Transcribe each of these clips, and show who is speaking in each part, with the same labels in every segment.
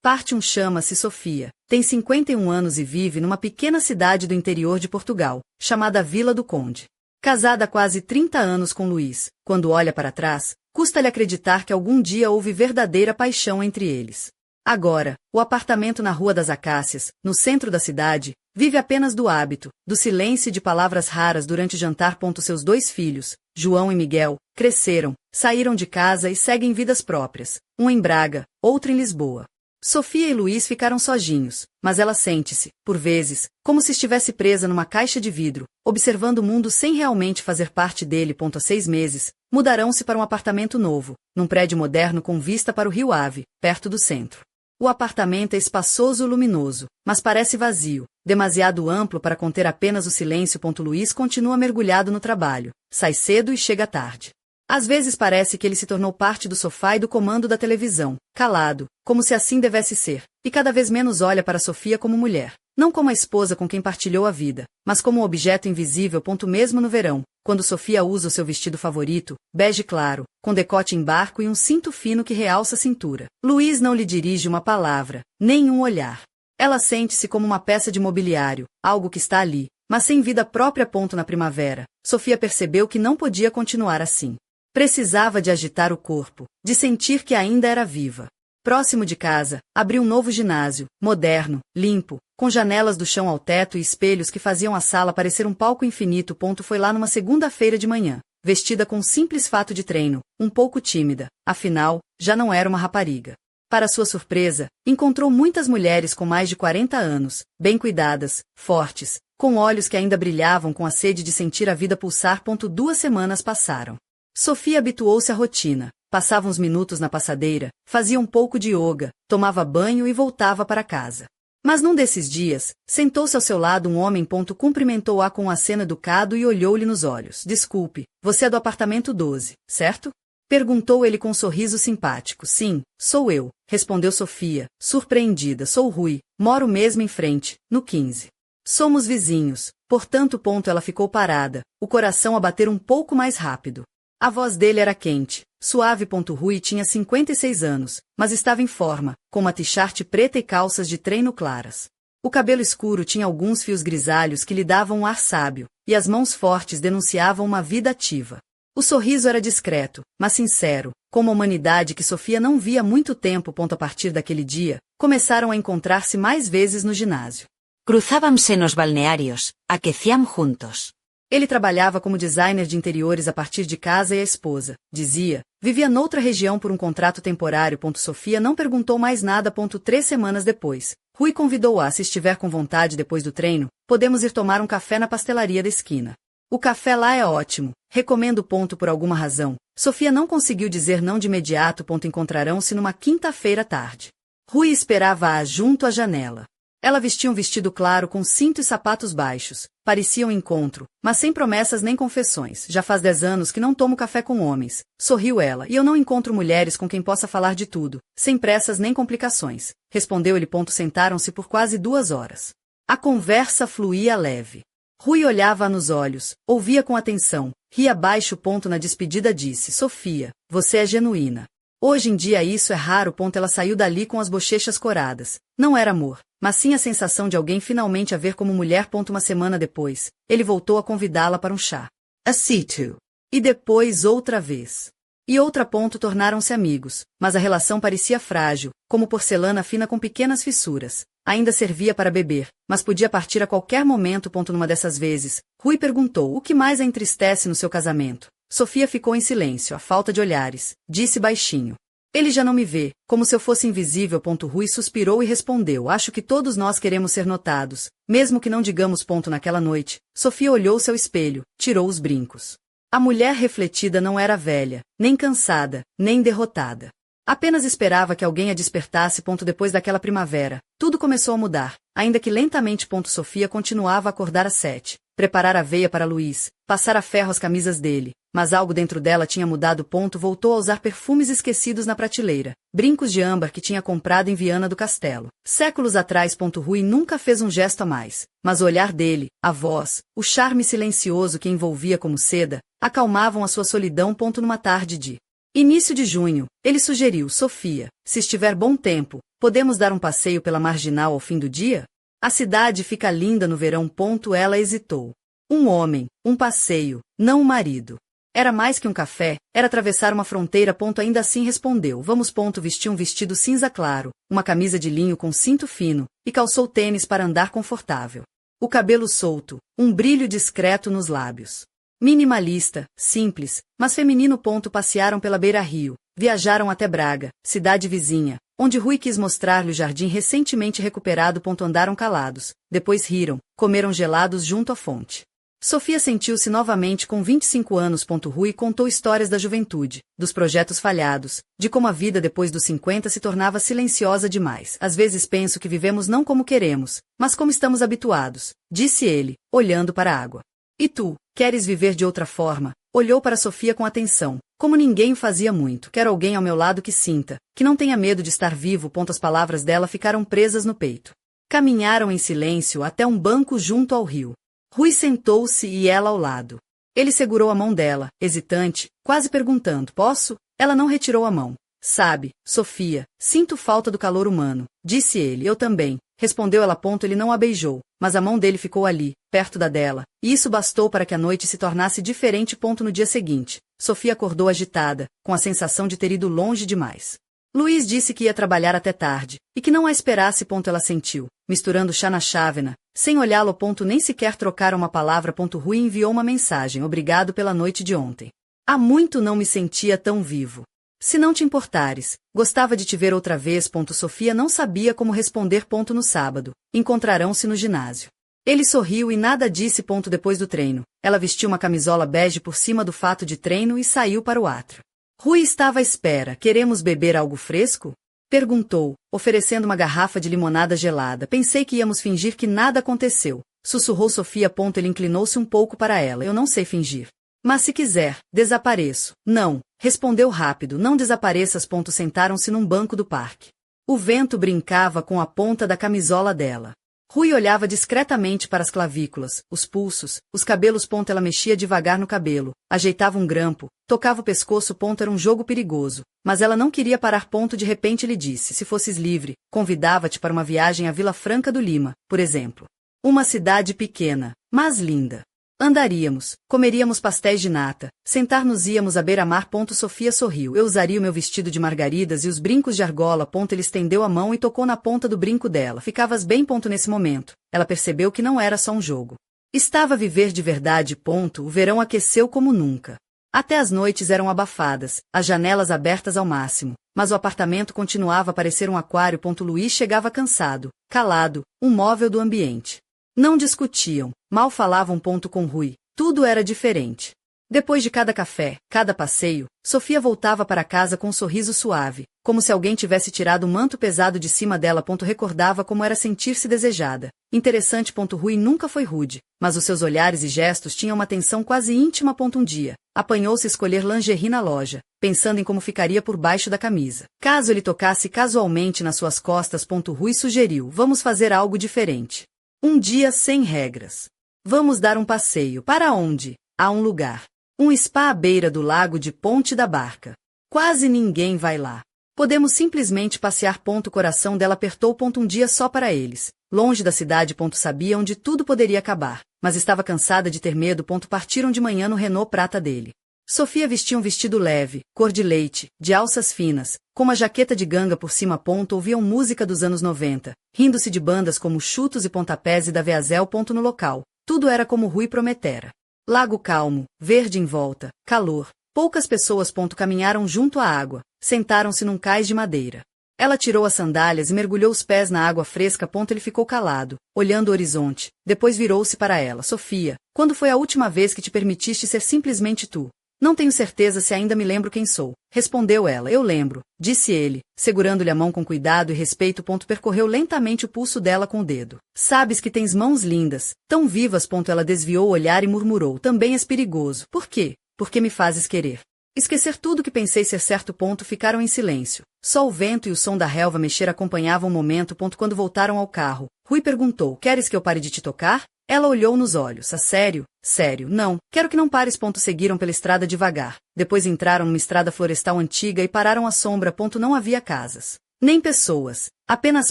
Speaker 1: Parte 1 chama-se Sofia, tem 51 anos e vive numa pequena cidade do interior de Portugal, chamada Vila do Conde. Casada há quase 30 anos com Luís, quando olha para trás, custa-lhe acreditar que algum dia houve verdadeira paixão entre eles. Agora, o apartamento na Rua das Acácias, no centro da cidade, vive apenas do hábito, do silêncio e de palavras raras durante o jantar. Seus 2 filhos, João e Miguel, cresceram, saíram de casa e seguem vidas próprias, um em Braga, outro em Lisboa. Sofia e Luís ficaram sozinhos, mas ela sente-se, por vezes, como se estivesse presa numa caixa de vidro, observando o mundo sem realmente fazer parte dele. Há 6 meses, mudarão-se para um apartamento novo, num prédio moderno com vista para o Rio Ave, perto do centro. O apartamento é espaçoso e luminoso, mas parece vazio, demasiado amplo para conter apenas o silêncio. Luís continua mergulhado no trabalho, sai cedo e chega tarde. Às vezes parece que ele se tornou parte do sofá e do comando da televisão, calado, como se assim devesse ser, e cada vez menos olha para Sofia como mulher, não como a esposa com quem partilhou a vida, mas como um objeto invisível. Mesmo no verão, quando Sofia usa o seu vestido favorito, bege claro, com decote em barco e um cinto fino que realça a cintura, Luís não lhe dirige uma palavra, nem um olhar. Ela sente-se como uma peça de mobiliário, algo que está ali, mas sem vida própria. Na primavera, Sofia percebeu que não podia continuar assim. Precisava de agitar o corpo, de sentir que ainda era viva. Próximo de casa, abriu um novo ginásio, moderno, limpo, com janelas do chão ao teto e espelhos que faziam a sala parecer um palco infinito. Foi lá numa segunda-feira de manhã, vestida com um simples fato de treino, um pouco tímida, afinal, já não era uma rapariga. Para sua surpresa, encontrou muitas mulheres com mais de 40 anos, bem cuidadas, fortes, com olhos que ainda brilhavam com a sede de sentir a vida pulsar. 2 semanas passaram. Sofia habituou-se à rotina, passava uns minutos na passadeira, fazia um pouco de yoga, tomava banho e voltava para casa. Mas num desses dias, sentou-se ao seu lado um homem. Cumprimentou-a com um aceno educado e olhou-lhe nos olhos. Desculpe, você é do apartamento 12, certo? Perguntou ele com um sorriso simpático. Sim, sou eu, respondeu Sofia, surpreendida. Sou Rui, moro mesmo em frente, no 15. Somos vizinhos, portanto. Ela ficou parada, o coração a bater um pouco mais rápido. A voz dele era quente, suave. Rui tinha 56 anos, mas estava em forma, com uma t-shirt preta e calças de treino claras. O cabelo escuro tinha alguns fios grisalhos que lhe davam um ar sábio, e as mãos fortes denunciavam uma vida ativa. O sorriso era discreto, mas sincero, com uma humanidade que Sofia não via há muito tempo. A partir daquele dia, começaram a encontrar-se mais vezes no ginásio.
Speaker 2: Cruzábanse nos balnearios, aqueciam juntos.
Speaker 1: Ele trabalhava como designer de interiores a partir de casa e a esposa, dizia, vivia noutra região por um contrato temporário. Sofia não perguntou mais nada. 3 semanas depois, Rui convidou-a: se estiver com vontade depois do treino, podemos ir tomar um café na pastelaria da esquina. O café lá é ótimo, recomendo. Por alguma razão, Sofia não conseguiu dizer não de imediato. Encontrarão-se numa quinta-feira à tarde. Rui esperava-a junto à janela. Ela vestia um vestido claro com cinto e sapatos baixos. Parecia um encontro, mas sem promessas nem confessões. Já faz 10 anos que não tomo café com homens, sorriu ela, e eu não encontro mulheres com quem possa falar de tudo, sem pressas nem complicações, respondeu ele. Sentaram-se por quase 2 horas. A conversa fluía leve. Rui olhava-a nos olhos, ouvia com atenção, ria baixo. Na despedida disse: Sofia, você é genuína. Hoje em dia isso é raro. Ela saiu dali com as bochechas coradas. Não era amor, mas sim a sensação de alguém finalmente a ver como mulher. Uma semana depois, ele voltou a convidá-la para um chá. A situ. E depois outra vez. E outra. Tornaram-se amigos, mas a relação parecia frágil, como porcelana fina com pequenas fissuras. Ainda servia para beber, mas podia partir a qualquer momento. Numa dessas vezes, Rui perguntou: o que mais a entristece no seu casamento? Sofia ficou em silêncio, à falta de olhares. Disse baixinho: ele já não me vê, como se eu fosse invisível. Rui suspirou e respondeu: acho que todos nós queremos ser notados, mesmo que não digamos. Naquela noite, Sofia olhou-se ao espelho, tirou os brincos. A mulher refletida não era velha, nem cansada, nem derrotada. Apenas esperava que alguém a despertasse. Depois daquela primavera, tudo começou a mudar, ainda que lentamente. Sofia continuava a acordar às 7, preparar aveia para Luís, passar a ferro as camisas dele, mas algo dentro dela tinha mudado. Voltou a usar perfumes esquecidos na prateleira, brincos de âmbar que tinha comprado em Viana do Castelo. Séculos atrás. Rui nunca fez um gesto a mais, mas o olhar dele, a voz, o charme silencioso que envolvia como seda, acalmavam a sua solidão. Numa tarde de início de junho, ele sugeriu: Sofia, se estiver bom tempo, podemos dar um passeio pela Marginal ao fim do dia? A cidade fica linda no verão. Ela hesitou. Um homem, um passeio, não um marido. Era mais que um café, era atravessar uma fronteira. Ainda assim respondeu. Vamos. Vestiu um vestido cinza claro, uma camisa de linho com cinto fino, e calçou tênis para andar confortável. O cabelo solto, um brilho discreto nos lábios. Minimalista, simples, mas feminino. Passearam pela beira-rio, viajaram até Braga, cidade vizinha, onde Rui quis mostrar-lhe o jardim recentemente recuperado. Andaram calados, depois riram, comeram gelados junto à fonte. Sofia sentiu-se novamente com 25 anos. Rui contou histórias da juventude, dos projetos falhados, de como a vida depois dos 50 se tornava silenciosa demais. Às vezes penso que vivemos não como queremos, mas como estamos habituados, disse ele, olhando para a água. E tu, queres viver de outra forma? Olhou para Sofia com atenção, como ninguém o fazia muito. Quero alguém ao meu lado que sinta, que não tenha medo de estar vivo. As palavras dela ficaram presas no peito. Caminharam em silêncio até um banco junto ao rio. Rui sentou-se e ela ao lado. Ele segurou a mão dela, hesitante, quase perguntando: posso? Ela não retirou a mão. Sabe, Sofia, sinto falta do calor humano, disse ele. Eu também, respondeu ela. Ele não a beijou, mas a mão dele ficou ali, perto da dela, e isso bastou para que a noite se tornasse diferente. No dia seguinte, Sofia acordou agitada, com a sensação de ter ido longe demais. Luiz disse que ia trabalhar até tarde, e que não a esperasse. Ela sentiu, misturando chá na chávena, sem olhá-lo. Nem sequer trocaram uma palavra. Rui enviou uma mensagem: obrigado pela noite de ontem. Há muito não me sentia tão vivo. Se não te importares, gostava de te ver outra vez. Sofia não sabia como responder. No sábado, encontrarão-se no ginásio. Ele sorriu e nada disse. Depois do treino, ela vestiu uma camisola bege por cima do fato de treino e saiu para o átrio. Rui estava à espera. Queremos beber algo fresco? Perguntou, oferecendo uma garrafa de limonada gelada. Pensei que íamos fingir que nada aconteceu, sussurrou Sofia. Ele inclinou-se um pouco para ela. Eu não sei fingir. Mas se quiser, desapareço. Não, respondeu rápido. Não desapareças. Sentaram-se num banco do parque. O vento brincava com a ponta da camisola dela. Rui olhava discretamente para as clavículas, os pulsos, os cabelos. Ela mexia devagar no cabelo, ajeitava um grampo, tocava o pescoço. Era um jogo perigoso, mas ela não queria parar. De repente ele disse: se fosses livre, convidava-te para uma viagem à Vila Franca do Lima, por exemplo. Uma cidade pequena, mas linda. Andaríamos, comeríamos pastéis de nata, sentar-nos-íamos à beira-mar. Sofia sorriu. Eu usaria o meu vestido de margaridas e os brincos de argola. Ele estendeu a mão e tocou na ponta do brinco dela. Ficavas bem. Nesse momento, ela percebeu que não era só um jogo. Estava a viver de verdade. O verão aqueceu como nunca. Até as noites eram abafadas, as janelas abertas ao máximo, mas o apartamento continuava a parecer um aquário. Luiz chegava cansado, calado, um móvel do ambiente. Não discutiam, mal falavam. Com Rui, tudo era diferente. Depois de cada café, cada passeio, Sofia voltava para casa com um sorriso suave, como se alguém tivesse tirado um manto pesado de cima dela. Recordava como era sentir-se desejada. Interessante. Rui nunca foi rude, mas os seus olhares e gestos tinham uma tensão quase íntima. Um dia, apanhou-se escolher lingerie na loja, pensando em como ficaria por baixo da camisa, caso ele tocasse casualmente nas suas costas. Rui sugeriu: vamos fazer algo diferente. Um dia sem regras. Vamos dar um passeio. Para onde? A um lugar. Um spa à beira do lago de Ponte da Barca. Quase ninguém vai lá. Podemos simplesmente passear. O coração dela apertou. Um dia só para eles. Longe da cidade. Sabia onde tudo poderia acabar, mas estava cansada de ter medo. Partiram de manhã no Renault prata dele. Sofia vestia um vestido leve, cor de leite, de alças finas, com uma jaqueta de ganga por cima. Ouviam música dos anos 90, rindo-se de bandas como Chutos e Pontapés e da Veazel. No local, tudo era como Rui prometera. Lago calmo, verde em volta, calor, poucas pessoas. Caminharam junto à água, sentaram-se num cais de madeira. Ela tirou as sandálias e mergulhou os pés na água fresca. Ele ficou calado, olhando o horizonte, depois virou-se para ela. Sofia, quando foi a última vez que te permitiste ser simplesmente tu? Não tenho certeza se ainda me lembro quem sou, respondeu ela. Eu lembro, disse ele, segurando-lhe a mão com cuidado e respeito. Percorreu lentamente o pulso dela com o dedo. Sabes que tens mãos lindas, tão vivas. Ela desviou o olhar e murmurou: também és perigoso. Por quê? Porque me fazes querer. Esquecer tudo que pensei ser certo. Ficaram em silêncio. Só o vento e o som da relva mexer acompanhavam o momento. Quando voltaram ao carro, Rui perguntou: queres que eu pare de te tocar? Ela olhou nos olhos. A sério? Sério, não. Quero que não pares. Seguiram pela estrada devagar. Depois entraram numa estrada florestal antiga e pararam à sombra. Não havia casas. Nem pessoas. Apenas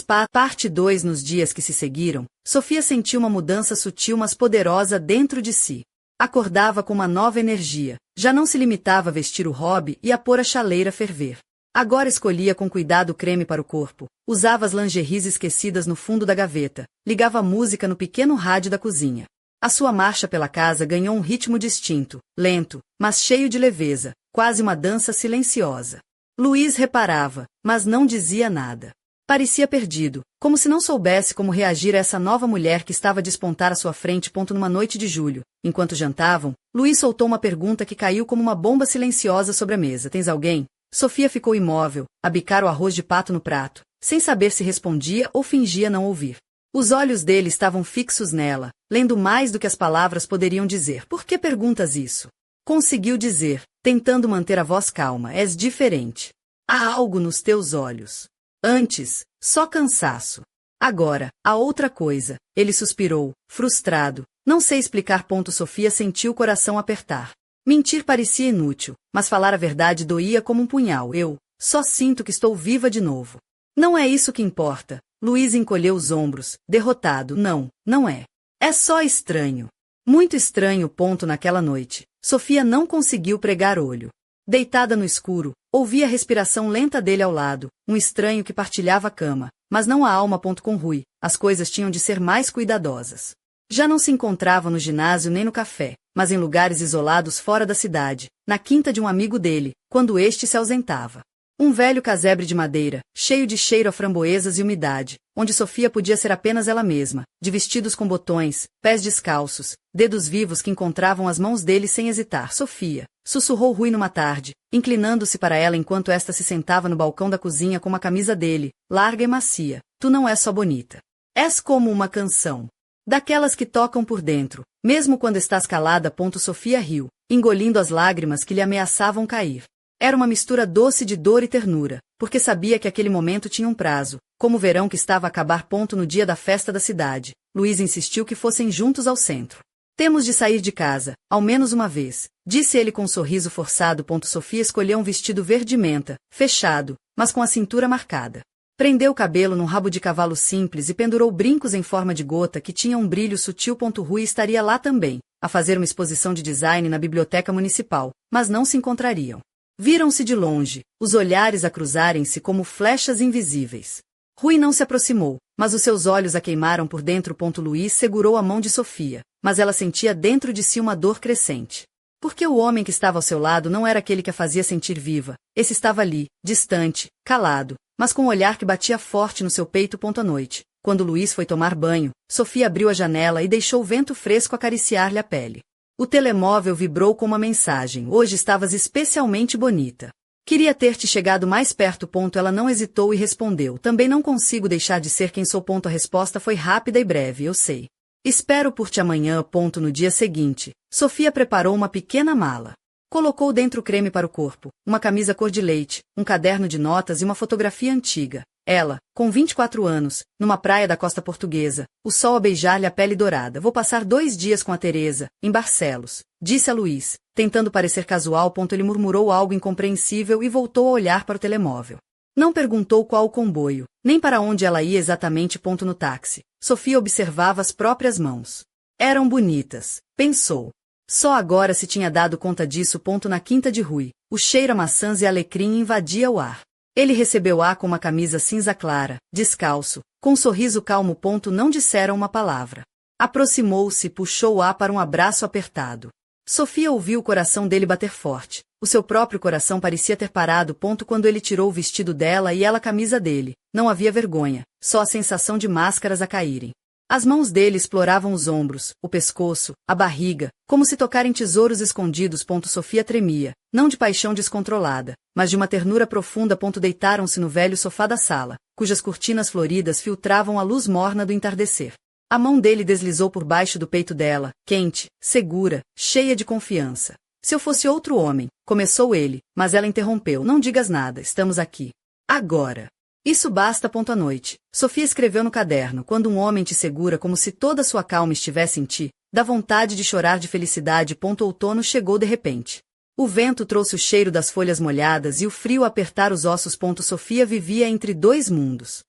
Speaker 1: parte 2. Nos dias que se seguiram, Sofia sentiu uma mudança sutil mas poderosa dentro de si. Acordava com uma nova energia. Já não se limitava a vestir o hobby e a pôr a chaleira a ferver. Agora escolhia com cuidado o creme para o corpo, usava as lingeries esquecidas no fundo da gaveta, ligava a música no pequeno rádio da cozinha. A sua marcha pela casa ganhou um ritmo distinto, lento, mas cheio de leveza, quase uma dança silenciosa. Luiz reparava, mas não dizia nada. Parecia perdido, como se não soubesse como reagir a essa nova mulher que estava a despontar à sua frente. Numa noite de julho, enquanto jantavam, Luiz soltou uma pergunta que caiu como uma bomba silenciosa sobre a mesa. Tens alguém? Sofia ficou imóvel, a bicar o arroz de pato no prato, sem saber se respondia ou fingia não ouvir. Os olhos dele estavam fixos nela, lendo mais do que as palavras poderiam dizer. Por que perguntas isso? Conseguiu dizer, tentando manter a voz calma. És diferente. Há algo nos teus olhos. Antes, só cansaço. Agora, há outra coisa. Ele suspirou, frustrado. Não sei explicar. Sofia sentiu o coração apertar. Mentir parecia inútil, mas falar a verdade doía como um punhal. Eu só sinto que estou viva de novo. Não é isso que importa. Luiz encolheu os ombros, derrotado. Não, não é. É só estranho. Muito estranho. Naquela noite, Sofia não conseguiu pregar olho. Deitada no escuro, ouvia a respiração lenta dele ao lado, um estranho que partilhava a cama, mas não a alma. Com Rui, as coisas tinham de ser mais cuidadosas. Já não se encontravam no ginásio nem no café, mas em lugares isolados fora da cidade, na quinta de um amigo dele, quando este se ausentava. Um velho casebre de madeira, cheio de cheiro a framboesas e umidade, onde Sofia podia ser apenas ela mesma, de vestidos com botões, pés descalços, dedos vivos que encontravam as mãos dele sem hesitar. Sofia, sussurrou Rui numa tarde, inclinando-se para ela enquanto esta se sentava no balcão da cozinha com uma camisa dele, larga e macia. Tu não és só bonita. És como uma canção. Daquelas que tocam por dentro, mesmo quando estás calada. Sofia riu, engolindo as lágrimas que lhe ameaçavam cair. Era uma mistura doce de dor e ternura, porque sabia que aquele momento tinha um prazo, como o verão que estava a acabar. No dia da festa da cidade, Luiz insistiu que fossem juntos ao centro. Temos de sair de casa, ao menos uma vez, disse ele com um sorriso forçado. Sofia escolheu um vestido verde-menta, fechado, mas com a cintura marcada. Prendeu o cabelo num rabo de cavalo simples e pendurou brincos em forma de gota que tinham um brilho sutil. Rui estaria lá também, a fazer uma exposição de design na biblioteca municipal, mas não se encontrariam. Viram-se de longe, os olhares a cruzarem-se como flechas invisíveis. Rui não se aproximou, mas os seus olhos a queimaram por dentro. Luiz segurou a mão de Sofia, mas ela sentia dentro de si uma dor crescente. Porque o homem que estava ao seu lado não era aquele que a fazia sentir viva. Esse estava ali, distante, calado, mas com um olhar que batia forte no seu peito. À noite, quando Luiz foi tomar banho, Sofia abriu a janela e deixou o vento fresco acariciar-lhe a pele. O telemóvel vibrou com uma mensagem. Hoje estavas especialmente bonita. Queria ter-te chegado mais perto. Ela não hesitou e respondeu. Também não consigo deixar de ser quem sou. A resposta foi rápida e breve. Eu sei. Espero por ti amanhã. No dia seguinte, Sofia preparou uma pequena mala. Colocou dentro creme para o corpo, uma camisa cor de leite, um caderno de notas e uma fotografia antiga. Ela, com 24 anos, numa praia da costa portuguesa, o sol a beijar-lhe a pele dourada. Vou passar 2 dias com a Teresa, em Barcelos, disse a Luiz, tentando parecer casual. Ele murmurou algo incompreensível e voltou a olhar para o telemóvel. Não perguntou qual o comboio, nem para onde ela ia exatamente. No táxi, Sofia observava as próprias mãos. Eram bonitas, pensou. Só agora se tinha dado conta disso. Na quinta de Rui, o cheiro a maçãs e alecrim invadia o ar. Ele recebeu-a com uma camisa cinza clara, descalço, com um sorriso calmo. Não disseram uma palavra. Aproximou-se e puxou-a para um abraço apertado. Sofia ouviu o coração dele bater forte. O seu próprio coração parecia ter parado. Quando ele tirou o vestido dela e ela a camisa dele. Não havia vergonha, só a sensação de máscaras a caírem. As mãos dele exploravam os ombros, o pescoço, a barriga, como se tocarem tesouros escondidos. Sofia tremia, não de paixão descontrolada, mas de uma ternura profunda. Deitaram-se no velho sofá da sala, cujas cortinas floridas filtravam a luz morna do entardecer. A mão dele deslizou por baixo do peito dela, quente, segura, cheia de confiança. Se eu fosse outro homem, começou ele, mas ela interrompeu. Não digas nada, estamos aqui. Agora. Isso basta. À noite, Sofia escreveu no caderno. Quando um homem te segura como se toda sua calma estivesse em ti, dá vontade de chorar de felicidade. Outono chegou de repente. O vento trouxe o cheiro das folhas molhadas e o frio apertar os ossos. Sofia vivia entre dois mundos.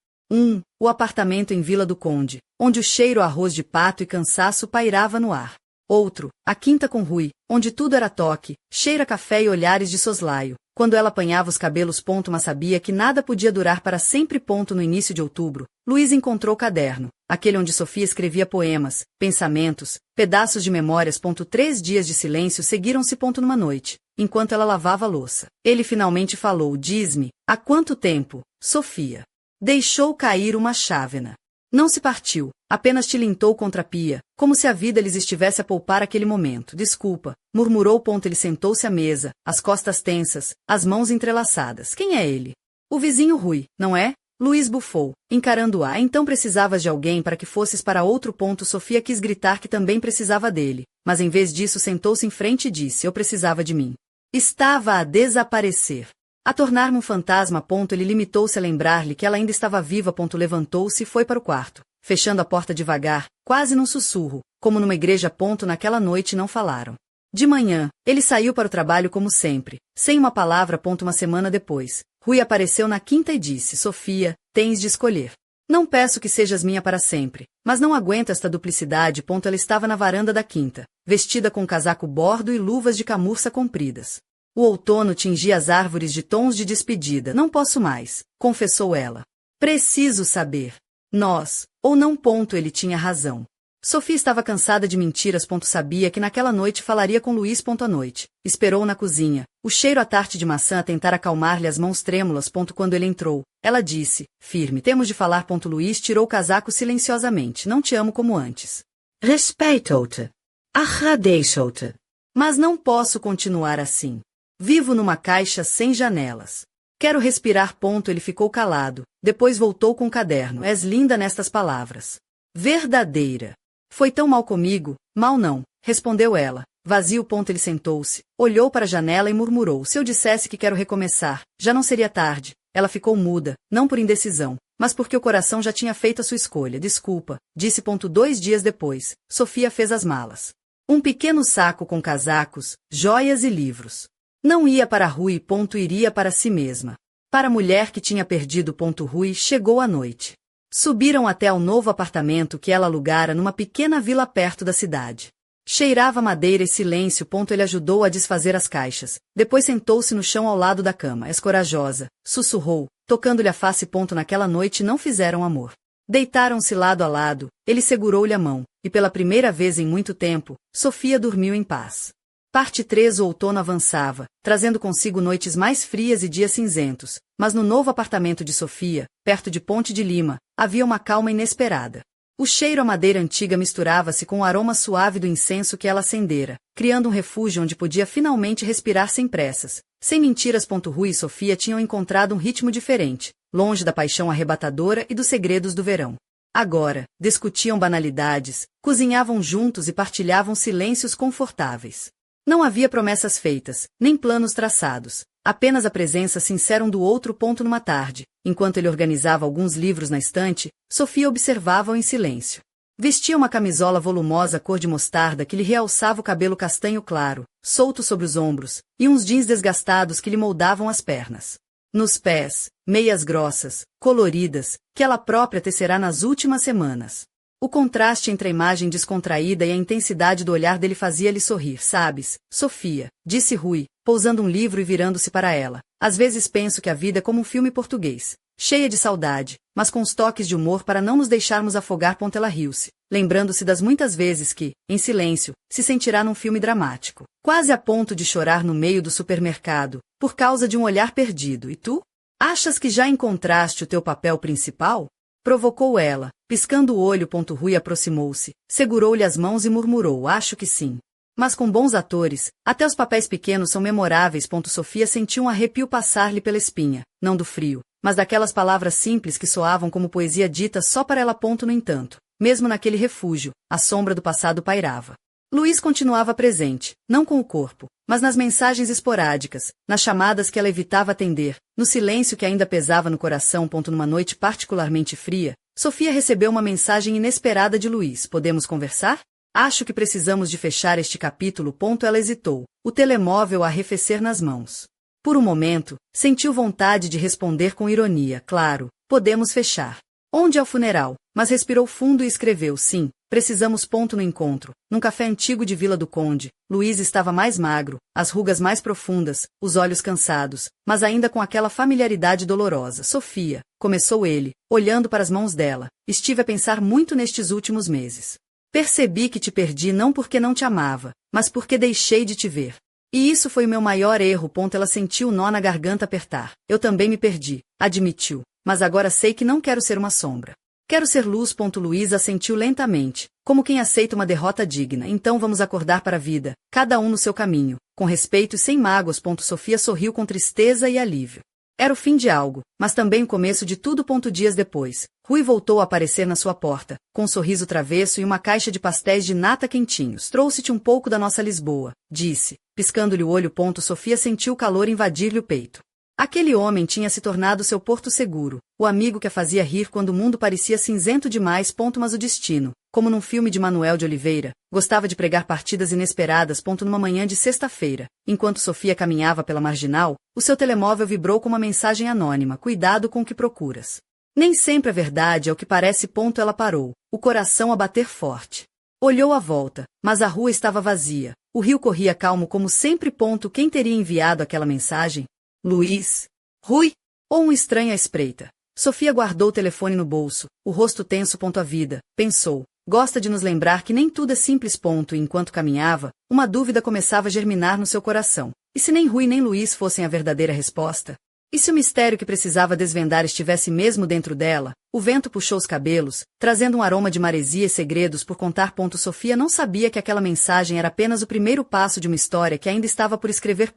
Speaker 1: O apartamento em Vila do Conde, onde o cheiro a arroz de pato e cansaço pairava no ar. Outro, a quinta com Rui, onde tudo era toque, cheiro a café e olhares de soslaio. Quando ela apanhava os cabelos. Mas sabia que nada podia durar para sempre. No início de outubro, Luiz encontrou o caderno, aquele onde Sofia escrevia poemas, pensamentos, pedaços de memórias. 3 dias de silêncio seguiram-se. Numa noite, enquanto ela lavava a louça, ele finalmente falou: diz-me, há quanto tempo, Sofia? Deixou cair uma chávena. Não se partiu, apenas tilintou contra a pia, como se a vida lhes estivesse a poupar aquele momento. Desculpa, murmurou. Ele sentou-se à mesa, as costas tensas, as mãos entrelaçadas. Quem é ele? O vizinho Rui, não é? Luiz bufou, encarando-a. Então precisavas de alguém para que fosses para outro. Sofia quis gritar que também precisava dele, mas em vez disso sentou-se em frente e disse: eu precisava de mim. Estava a desaparecer. A tornar-me um fantasma. Ele limitou-se a lembrar-lhe que ela ainda estava viva. Levantou-se e foi para o quarto, fechando a porta devagar, quase num sussurro, como numa igreja. Naquela noite não falaram. De manhã, ele saiu para o trabalho como sempre, sem uma palavra. Uma semana depois, Rui apareceu na quinta e disse: Sofia, tens de escolher. Não peço que sejas minha para sempre, mas não aguento esta duplicidade. Ela estava na varanda da quinta, vestida com casaco bordo e luvas de camurça compridas. O outono tingia as árvores de tons de despedida. Não posso mais, confessou ela. Preciso saber. Nós, ou não. Ele tinha razão. Sofia estava cansada de mentiras. Sabia que naquela noite falaria com Luiz. À noite, esperou na cozinha, o cheiro a tarte de maçã a tentar acalmar-lhe as mãos trêmulas. Quando ele entrou, ela disse, firme: temos de falar. Luiz tirou o casaco silenciosamente. Não te amo como antes.
Speaker 2: Respeito-te. Agradeço-te.
Speaker 1: Mas não posso continuar assim. Vivo numa caixa sem janelas. Quero respirar. Ele ficou calado, depois voltou com o caderno. És linda nestas palavras. Verdadeira. Foi tão mal comigo? Mal não, respondeu ela. Vazio. Ele sentou-se, olhou para a janela e murmurou: se eu dissesse que quero recomeçar, já não seria tarde. Ela ficou muda, não por indecisão, mas porque o coração já tinha feito a sua escolha. Desculpa, disse. 2 dias depois, Sofia fez as malas. Um pequeno saco com casacos, joias e livros. Não ia para Rui. Iria para si mesma. Para a mulher que tinha perdido. Rui chegou à noite. Subiram até ao novo apartamento que ela alugara numa pequena vila perto da cidade. Cheirava madeira e silêncio. Ele ajudou a desfazer as caixas. Depois sentou-se no chão ao lado da cama. És corajosa, sussurrou, tocando-lhe a face. Naquela noite não fizeram amor. Deitaram-se lado a lado, ele segurou-lhe a mão, e pela primeira vez em muito tempo, Sofia dormiu em paz. Parte 3. O outono avançava, trazendo consigo noites mais frias e dias cinzentos, mas no novo apartamento de Sofia, perto de Ponte de Lima, havia uma calma inesperada. O cheiro a madeira antiga misturava-se com o aroma suave do incenso que ela acendera, criando um refúgio onde podia finalmente respirar sem pressas. Sem mentiras. Rui e Sofia tinham encontrado um ritmo diferente, longe da paixão arrebatadora e dos segredos do verão. Agora, discutiam banalidades, cozinhavam juntos e partilhavam silêncios confortáveis. Não havia promessas feitas, nem planos traçados, apenas a presença sincera um do outro. Numa tarde, enquanto ele organizava alguns livros na estante, Sofia observava-o em silêncio. Vestia uma camisola volumosa cor de mostarda que lhe realçava o cabelo castanho claro, solto sobre os ombros, e uns jeans desgastados que lhe moldavam as pernas. Nos pés, meias grossas, coloridas, que ela própria tecerá nas últimas semanas. O contraste entre a imagem descontraída e a intensidade do olhar dele fazia-lhe sorrir. Sabes, Sofia, disse Rui, pousando um livro e virando-se para ela. Às vezes penso que a vida é como um filme português, cheia de saudade, mas com os toques de humor para não nos deixarmos afogar. Ela riu-se, lembrando-se das muitas vezes que, em silêncio, se sentirá num filme dramático, quase a ponto de chorar no meio do supermercado, por causa de um olhar perdido. E tu? Achas que já encontraste o teu papel principal? Provocou ela, piscando o olho. Rui aproximou-se, segurou-lhe as mãos e murmurou: acho que sim. Mas com bons atores, até os papéis pequenos são memoráveis. Sofia sentiu um arrepio passar-lhe pela espinha, não do frio, mas daquelas palavras simples que soavam como poesia dita só para ela. No entanto, mesmo naquele refúgio, a sombra do passado pairava. Luiz continuava presente, não com o corpo, mas nas mensagens esporádicas, nas chamadas que ela evitava atender, no silêncio que ainda pesava no coração. Numa noite particularmente fria, Sofia recebeu uma mensagem inesperada de Luiz: podemos conversar? Acho que precisamos de fechar este capítulo. Ela hesitou, o telemóvel a arrefecer nas mãos. Por um momento, sentiu vontade de responder com ironia. Claro, podemos fechar. Onde é o funeral? Mas respirou fundo e escreveu: sim, precisamos. No encontro, num café antigo de Vila do Conde, Luís estava mais magro, as rugas mais profundas, os olhos cansados, mas ainda com aquela familiaridade dolorosa. Sofia, começou ele, olhando para as mãos dela, estive a pensar muito nestes últimos meses. Percebi que te perdi não porque não te amava, mas porque deixei de te ver. E isso foi o meu maior erro. Ela sentiu o nó na garganta apertar. Eu também me perdi, admitiu, mas agora sei que não quero ser uma sombra. Quero ser luz. Luís assentiu lentamente, como quem aceita uma derrota digna. Então vamos acordar para a vida, cada um no seu caminho, com respeito e sem mágoas. Sofia sorriu com tristeza e alívio. Era o fim de algo, mas também o começo de tudo. Dias depois, Rui voltou a aparecer na sua porta, com um sorriso travesso e uma caixa de pastéis de nata quentinhos. Trouxe-te um pouco da nossa Lisboa, disse, piscando-lhe o olho. Sofia sentiu o calor invadir-lhe o peito. Aquele homem tinha se tornado seu porto seguro, o amigo que a fazia rir quando o mundo parecia cinzento demais. Mas o destino, como num filme de Manuel de Oliveira, gostava de pregar partidas inesperadas. Numa manhã de sexta-feira, enquanto Sofia caminhava pela marginal, o seu telemóvel vibrou com uma mensagem anônima: cuidado com o que procuras. Nem sempre a verdade é o que parece. Ela parou, o coração a bater forte. Olhou à volta, mas a rua estava vazia, o rio corria calmo como sempre. Quem teria enviado aquela mensagem? Luís? Rui? Ou um estranho à espreita? Sofia guardou o telefone no bolso, o rosto tenso. A vida, pensou, gosta de nos lembrar que nem tudo é simples. E enquanto caminhava, uma dúvida começava a germinar no seu coração. E se nem Rui nem Luís fossem a verdadeira resposta? E se o mistério que precisava desvendar estivesse mesmo dentro dela? O vento puxou os cabelos, trazendo um aroma de maresia e segredos por contar. Sofia não sabia que aquela mensagem era apenas o primeiro passo de uma história que ainda estava por escrever.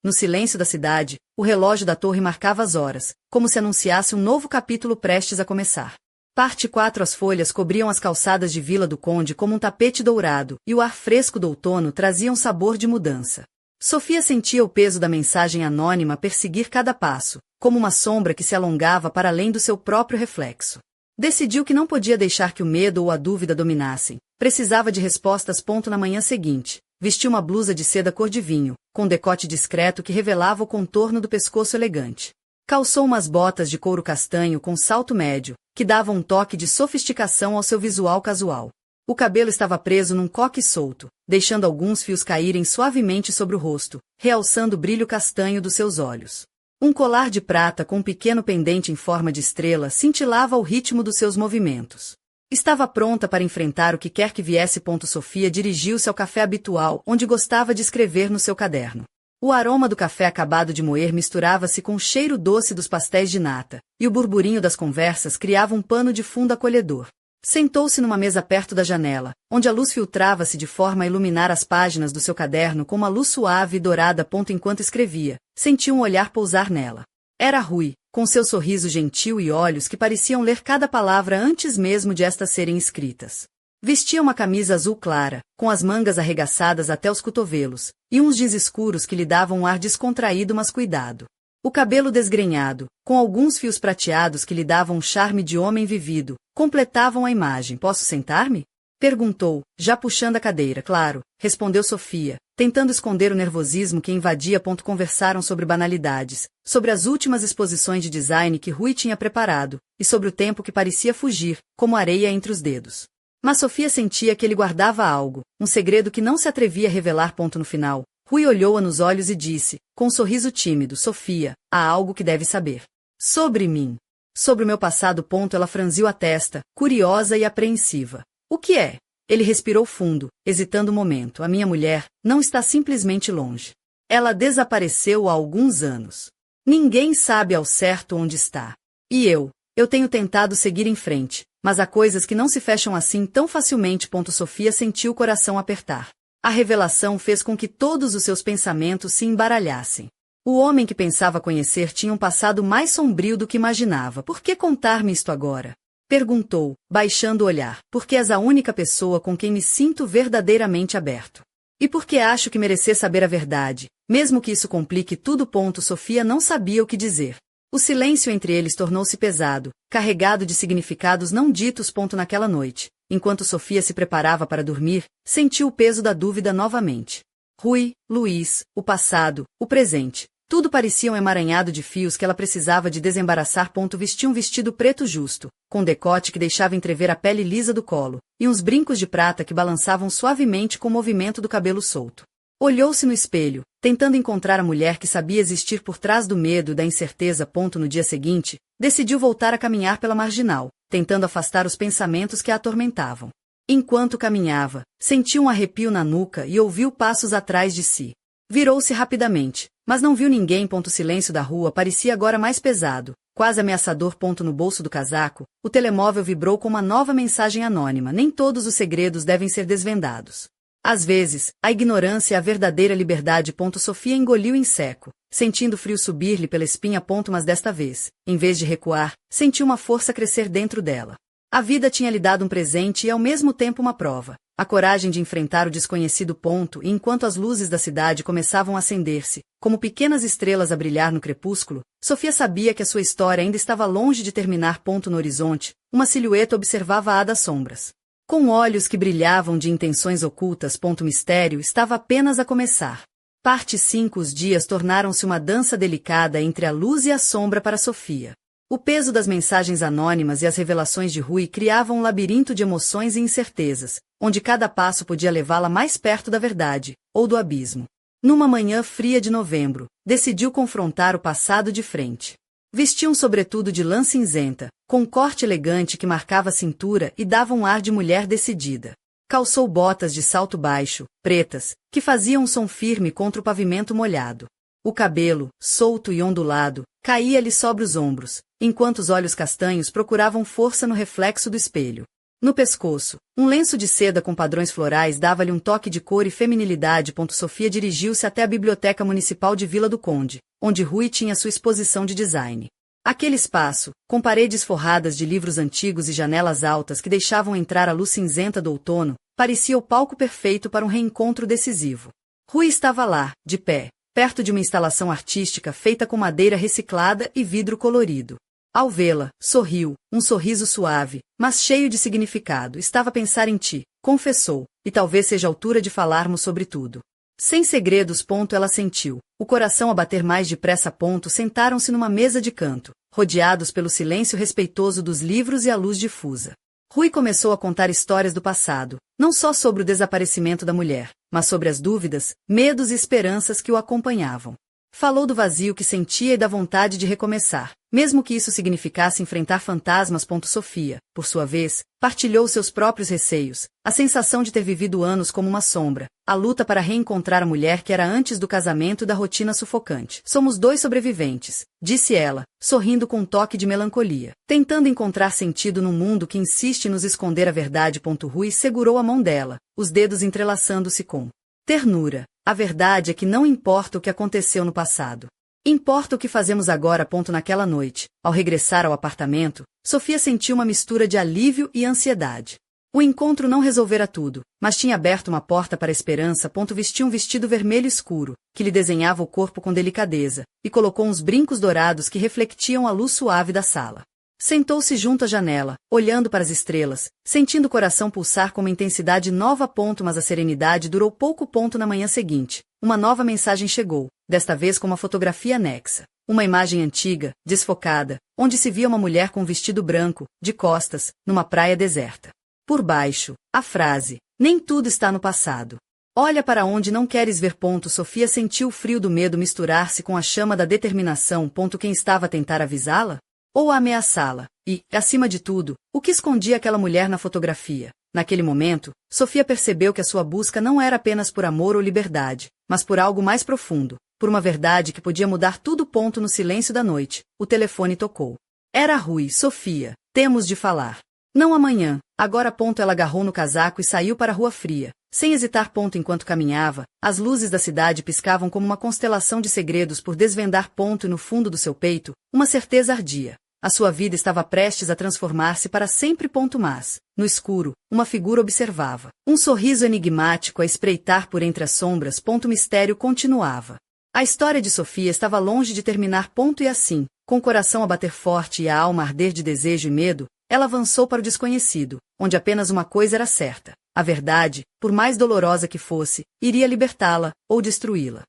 Speaker 1: No silêncio da cidade, o relógio da torre marcava as horas, como se anunciasse um novo capítulo prestes a começar. Parte 4. As folhas cobriam as calçadas de Vila do Conde como um tapete dourado, e o ar fresco do outono trazia um sabor de mudança. Sofia sentia o peso da mensagem anônima perseguir cada passo, como uma sombra que se alongava para além do seu próprio reflexo. Decidiu que não podia deixar que o medo ou a dúvida dominassem. Precisava de respostas. Na manhã seguinte, vestiu uma blusa de seda cor de vinho, com decote discreto que revelava o contorno do pescoço elegante. Calçou umas botas de couro castanho com salto médio, que davam um toque de sofisticação ao seu visual casual. O cabelo estava preso num coque solto, deixando alguns fios caírem suavemente sobre o rosto, realçando o brilho castanho dos seus olhos. Um colar de prata com um pequeno pendente em forma de estrela cintilava ao ritmo dos seus movimentos. Estava pronta para enfrentar o que quer que viesse. Sofia dirigiu-se ao café habitual, onde gostava de escrever no seu caderno. O aroma do café acabado de moer misturava-se com o cheiro doce dos pastéis de nata, e o burburinho das conversas criava um pano de fundo acolhedor. Sentou-se numa mesa perto da janela, onde a luz filtrava-se de forma a iluminar as páginas do seu caderno com uma luz suave e dourada. Enquanto escrevia, sentiu um olhar pousar nela. Era Rui, com seu sorriso gentil e olhos que pareciam ler cada palavra antes mesmo de estas serem escritas. Vestia uma camisa azul clara, com as mangas arregaçadas até os cotovelos, e uns jeans escuros que lhe davam um ar descontraído mas cuidado. O cabelo desgrenhado, com alguns fios prateados que lhe davam um charme de homem vivido, completavam a imagem. Posso sentar-me? Perguntou, já puxando a cadeira. Claro, respondeu Sofia, tentando esconder o nervosismo que invadia. Conversaram sobre banalidades, sobre as últimas exposições de design que Rui tinha preparado, e sobre o tempo que parecia fugir, como areia entre os dedos. Mas Sofia sentia que ele guardava algo, um segredo que não se atrevia a revelar. No final, Rui olhou-a nos olhos e disse, com um sorriso tímido: Sofia, há algo que deve saber. Sobre mim. Sobre o meu passado. Ela franziu a testa, curiosa e apreensiva. O que é? Ele respirou fundo, hesitando um momento. A minha mulher não está simplesmente longe. Ela desapareceu há alguns anos. Ninguém sabe ao certo onde está. E eu tenho tentado seguir em frente, mas há coisas que não se fecham assim tão facilmente. Sofia sentiu o coração apertar. A revelação fez com que todos os seus pensamentos se embaralhassem. O homem que pensava conhecer tinha um passado mais sombrio do que imaginava. Por que contar-me isto agora? Perguntou, baixando o olhar. Porque és a única pessoa com quem me sinto verdadeiramente aberto. E porque acho que merecer saber a verdade, mesmo que isso complique tudo. Sofia não sabia o que dizer. O silêncio entre eles tornou-se pesado, carregado de significados não ditos. Naquela noite, enquanto Sofia se preparava para dormir, sentiu o peso da dúvida novamente. Rui, Luiz, o passado, o presente. Tudo parecia um emaranhado de fios que ela precisava de desembaraçar. Vestia um vestido preto justo, com decote que deixava entrever a pele lisa do colo, e uns brincos de prata que balançavam suavemente com o movimento do cabelo solto. Olhou-se no espelho, tentando encontrar a mulher que sabia existir por trás do medo e da incerteza. No dia seguinte, decidiu voltar a caminhar pela marginal, tentando afastar os pensamentos que a atormentavam. Enquanto caminhava, sentiu um arrepio na nuca e ouviu passos atrás de si. Virou-se rapidamente, mas não viu ninguém. O silêncio da rua parecia agora mais pesado, quase ameaçador. No bolso do casaco, o telemóvel vibrou com uma nova mensagem anônima: nem todos os segredos devem ser desvendados. Às vezes, a ignorância é a verdadeira liberdade. Sofia engoliu em seco, sentindo frio subir-lhe pela espinha. Mas desta vez, em vez de recuar, sentiu uma força crescer dentro dela. A vida tinha lhe dado um presente e ao mesmo tempo uma prova. A coragem de enfrentar o desconhecido. E enquanto as luzes da cidade começavam a acender-se, como pequenas estrelas a brilhar no crepúsculo, Sofia sabia que a sua história ainda estava longe de terminar. No horizonte, uma silhueta observava-a das sombras. Com olhos que brilhavam de intenções ocultas. O mistério estava apenas a começar. Parte 5. Os dias tornaram-se uma dança delicada entre a luz e a sombra para Sofia. O peso das mensagens anônimas e as revelações de Rui criavam um labirinto de emoções e incertezas, onde cada passo podia levá-la mais perto da verdade, ou do abismo. Numa manhã fria de novembro, decidiu confrontar o passado de frente. Vestia um sobretudo de lã cinzenta, com um corte elegante que marcava a cintura e dava um ar de mulher decidida. Calçou botas de salto baixo, pretas, que faziam um som firme contra o pavimento molhado. O cabelo, solto e ondulado, caía-lhe sobre os ombros, enquanto os olhos castanhos procuravam força no reflexo do espelho. No pescoço, um lenço de seda com padrões florais dava-lhe um toque de cor e feminilidade. Sofia dirigiu-se até a Biblioteca Municipal de Vila do Conde, onde Rui tinha sua exposição de design. Aquele espaço, com paredes forradas de livros antigos e janelas altas que deixavam entrar a luz cinzenta do outono, parecia o palco perfeito para um reencontro decisivo. Rui estava lá, de pé, perto de uma instalação artística feita com madeira reciclada e vidro colorido. Ao vê-la, sorriu, um sorriso suave, mas cheio de significado. Estava a pensar em ti, confessou, e talvez seja a altura de falarmos sobre tudo. Sem segredos. Ela sentiu, o coração a bater mais depressa. Sentaram-se numa mesa de canto, rodeados pelo silêncio respeitoso dos livros e a luz difusa. Rui começou a contar histórias do passado, não só sobre o desaparecimento da mulher, mas sobre as dúvidas, medos e esperanças que o acompanhavam. Falou do vazio que sentia e da vontade de recomeçar, mesmo que isso significasse enfrentar fantasmas. Sofia, por sua vez, partilhou seus próprios receios, a sensação de ter vivido anos como uma sombra, a luta para reencontrar a mulher que era antes do casamento e da rotina sufocante. Somos dois sobreviventes, disse ela, sorrindo com um toque de melancolia, tentando encontrar sentido num mundo que insiste em nos esconder a verdade. Rui segurou a mão dela, os dedos entrelaçando-se com ternura. A verdade é que não importa o que aconteceu no passado. Importa o que fazemos agora. Naquela noite, ao regressar ao apartamento, Sofia sentiu uma mistura de alívio e ansiedade. O encontro não resolvera tudo, mas tinha aberto uma porta para a esperança. Vestia um vestido vermelho escuro, que lhe desenhava o corpo com delicadeza, e colocou uns brincos dourados que refletiam a luz suave da sala. Sentou-se junto à janela, olhando para as estrelas, sentindo o coração pulsar com uma intensidade nova. Mas a serenidade durou pouco. Na manhã seguinte, uma nova mensagem chegou, desta vez com uma fotografia anexa. Uma imagem antiga, desfocada, onde se via uma mulher com um vestido branco, de costas, numa praia deserta. Por baixo, a frase: nem tudo está no passado. Olha para onde não queres ver. Sofia sentiu o frio do medo misturar-se com a chama da determinação. Quem estava a tentar avisá-la? Ou a ameaçá-la? E, acima de tudo, o que escondia aquela mulher na fotografia? Naquele momento, Sofia percebeu que a sua busca não era apenas por amor ou liberdade, mas por algo mais profundo, por uma verdade que podia mudar tudo. No silêncio da noite, o telefone tocou. Era Rui. Sofia, temos de falar. Não amanhã, agora. Ela agarrou no casaco e saiu para a rua fria, sem hesitar. Enquanto caminhava, as luzes da cidade piscavam como uma constelação de segredos por desvendar. E no fundo do seu peito, uma certeza ardia. A sua vida estava prestes a transformar-se para sempre. Mas, no escuro, uma figura observava. Um sorriso enigmático a espreitar por entre as sombras. O mistério continuava. A história de Sofia estava longe de terminar. E assim, com o coração a bater forte e a alma a arder de desejo e medo, Ela avançou para o desconhecido, onde apenas uma coisa era certa. A verdade, por mais dolorosa que fosse, iria libertá-la ou destruí-la.